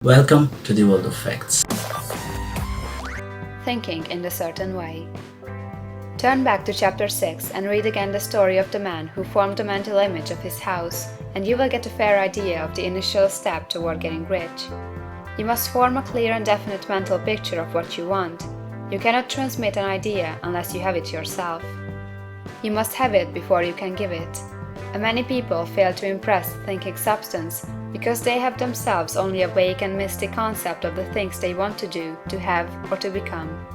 Welcome to the world of facts. Thinking in a certain way. Turn back to chapter 6 and read again the story of the man who formed the mental image of his house, and you will get a fair idea of the initial step toward getting rich. You must form a clear and definite mental picture of what you want. You cannot transmit an idea unless you have it yourself. You must have it before you can give it. And many people fail to impress thinking substance because they have themselves only a vague and misty concept of the things they want to do, to have, or to become.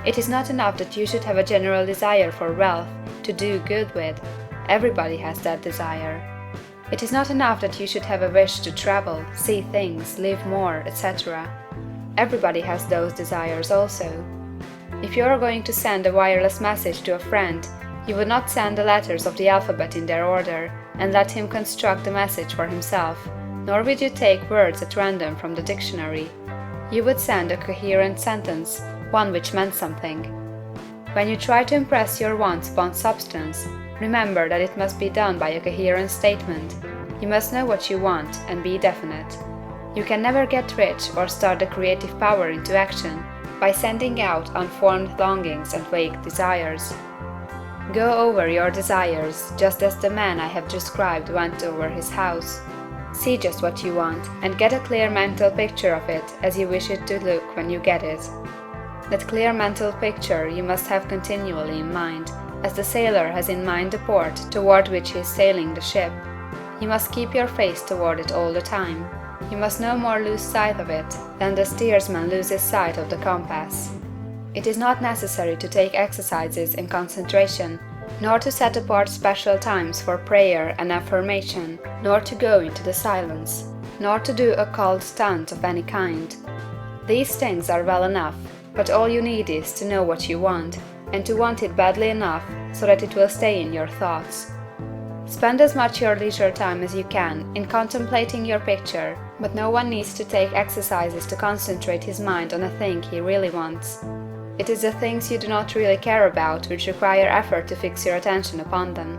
It is not enough that you should have a general desire for wealth, to do good with. Everybody has that desire. It is not enough that you should have a wish to travel, see things, live more, etc. Everybody has those desires also. If you are going to send a wireless message to a friend, you would not send the letters of the alphabet in their order and let him construct the message for himself, nor would you take words at random from the dictionary. You would send a coherent sentence, one which meant something. When you try to impress your wants upon substance, remember that it must be done by a coherent statement. You must know what you want and be definite. You can never get rich or start the creative power into action by sending out unformed longings and vague desires. Go over your desires just as the man I have described went over his house. See just what you want and get a clear mental picture of it as you wish it to look when you get it. That clear mental picture you must have continually in mind, as the sailor has in mind the port toward which he is sailing the ship. You must keep your face toward it all the time. You must no more lose sight of it than the steersman loses sight of the compass. It is not necessary to take exercises in concentration, nor to set apart special times for prayer and affirmation, nor to go into the silence, nor to do occult stunt of any kind. These things are well enough, but all you need is to know what you want, and to want it badly enough so that it will stay in your thoughts. Spend as much your leisure time as you can in contemplating your picture, but no one needs to take exercises to concentrate his mind on a thing he really wants. It is the things you do not really care about which require effort to fix your attention upon them.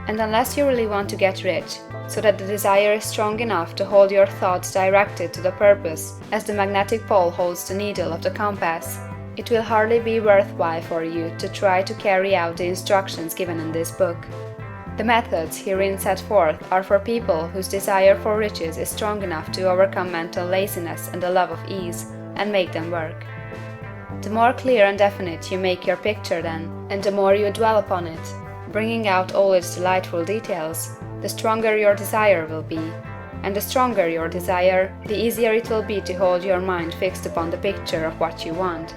And unless you really want to get rich, so that the desire is strong enough to hold your thoughts directed to the purpose as the magnetic pole holds the needle of the compass, it will hardly be worthwhile for you to try to carry out the instructions given in this book. The methods herein set forth are for people whose desire for riches is strong enough to overcome mental laziness and the love of ease, and make them work. The more clear and definite you make your picture then, and the more you dwell upon it, bringing out all its delightful details, the stronger your desire will be, and the stronger your desire, the easier it will be to hold your mind fixed upon the picture of what you want.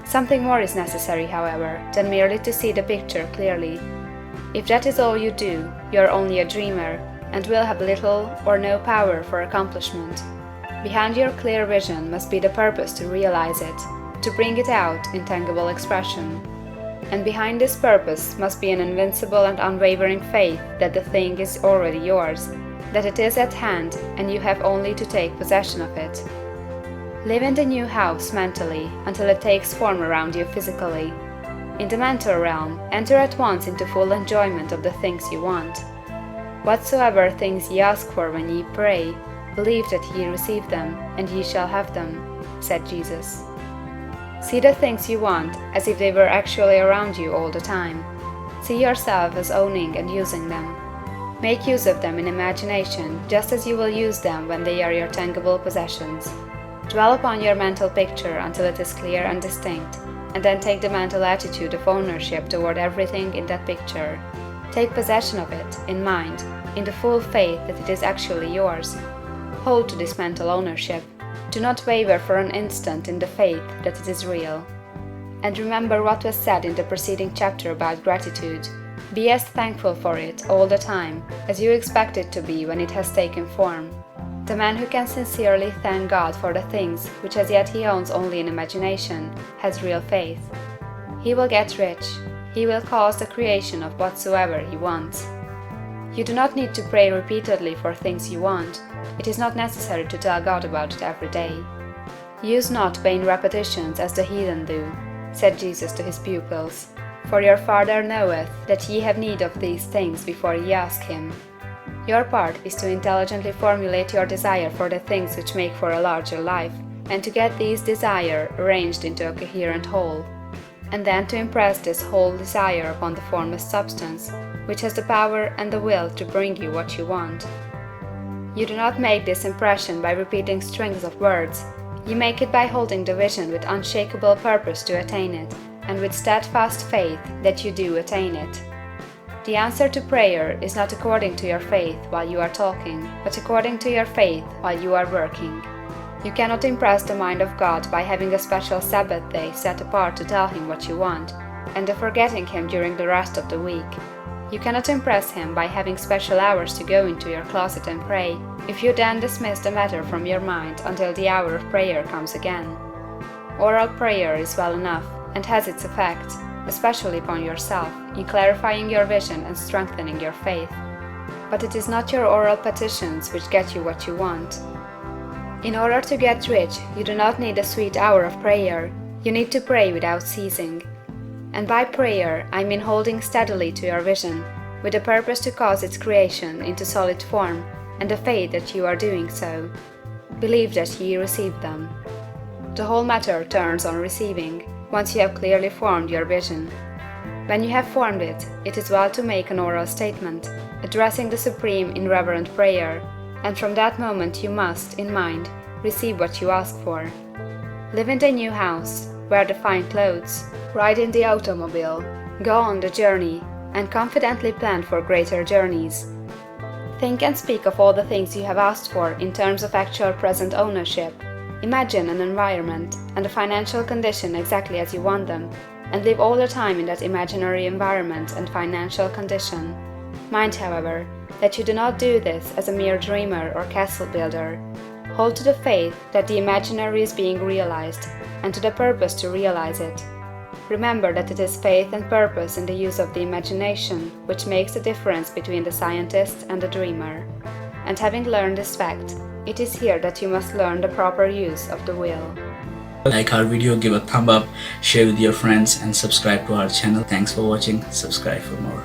Something more is necessary, however, than merely to see the picture clearly. If that is all you do, you are only a dreamer, and will have little or no power for accomplishment. Behind your clear vision must be the purpose to realize it, to bring it out in tangible expression. And behind this purpose must be an invincible and unwavering faith that the thing is already yours, that it is at hand and you have only to take possession of it. Live in the new house mentally until it takes form around you physically. In the mental realm, enter at once into full enjoyment of the things you want. Whatsoever things ye ask for when ye pray, believe that ye receive them, and ye shall have them, said Jesus. See the things you want as if they were actually around you all the time. See yourself as owning and using them. Make use of them in imagination just as you will use them when they are your tangible possessions. Dwell upon your mental picture until it is clear and distinct, and then take the mental attitude of ownership toward everything in that picture. Take possession of it, in mind, in the full faith that it is actually yours. Hold to this mental ownership. Do not waver for an instant in the faith that it is real. And remember what was said in the preceding chapter about gratitude. Be as thankful for it all the time as you expect it to be when it has taken form. The man who can sincerely thank God for the things which as yet he owns only in imagination has real faith. He will get rich. He will cause the creation of whatsoever he wants. You do not need to pray repeatedly for things you want. It is not necessary to tell God about it every day. Use not vain repetitions as the heathen do, said Jesus to his pupils, for your Father knoweth that ye have need of these things before ye ask him. Your part is to intelligently formulate your desire for the things which make for a larger life, and to get these desires arranged into a coherent whole, and then to impress this whole desire upon the formless substance, which has the power and the will to bring you what you want. You do not make this impression by repeating strings of words, you make it by holding the vision with unshakable purpose to attain it, and with steadfast faith that you do attain it. The answer to prayer is not according to your faith while you are talking, but according to your faith while you are working. You cannot impress the mind of God by having a special Sabbath day set apart to tell Him what you want, and of forgetting Him during the rest of the week. You cannot impress Him by having special hours to go into your closet and pray, if you then dismiss the matter from your mind until the hour of prayer comes again. Oral prayer is well enough, and has its effect, especially upon yourself, in clarifying your vision and strengthening your faith. But it is not your oral petitions which get you what you want. In order to get rich, you do not need a sweet hour of prayer, you need to pray without ceasing. And by prayer, I mean holding steadily to your vision, with a purpose to cause its creation into solid form, and the faith that you are doing so. Believe that ye receive them. The whole matter turns on receiving, once you have clearly formed your vision. When you have formed it, it is well to make an oral statement, addressing the Supreme in reverent prayer, and from that moment you must, in mind, receive what you ask for. Live in the new house, wear the fine clothes, ride in the automobile, go on the journey, and confidently plan for greater journeys. Think and speak of all the things you have asked for in terms of actual present ownership. Imagine an environment and a financial condition exactly as you want them, and live all the time in that imaginary environment and financial condition. Mind, however, that you do not do this as a mere dreamer or castle builder. Hold to the faith that the imaginary is being realized, and to the purpose to realize it. Remember that it is faith and purpose in the use of the imagination which makes the difference between the scientist and the dreamer. And having learned this fact, it is here that you must learn the proper use of the will. Like our video, give a thumb up, share with your friends, and subscribe to our channel. Thanks for watching. Subscribe for more.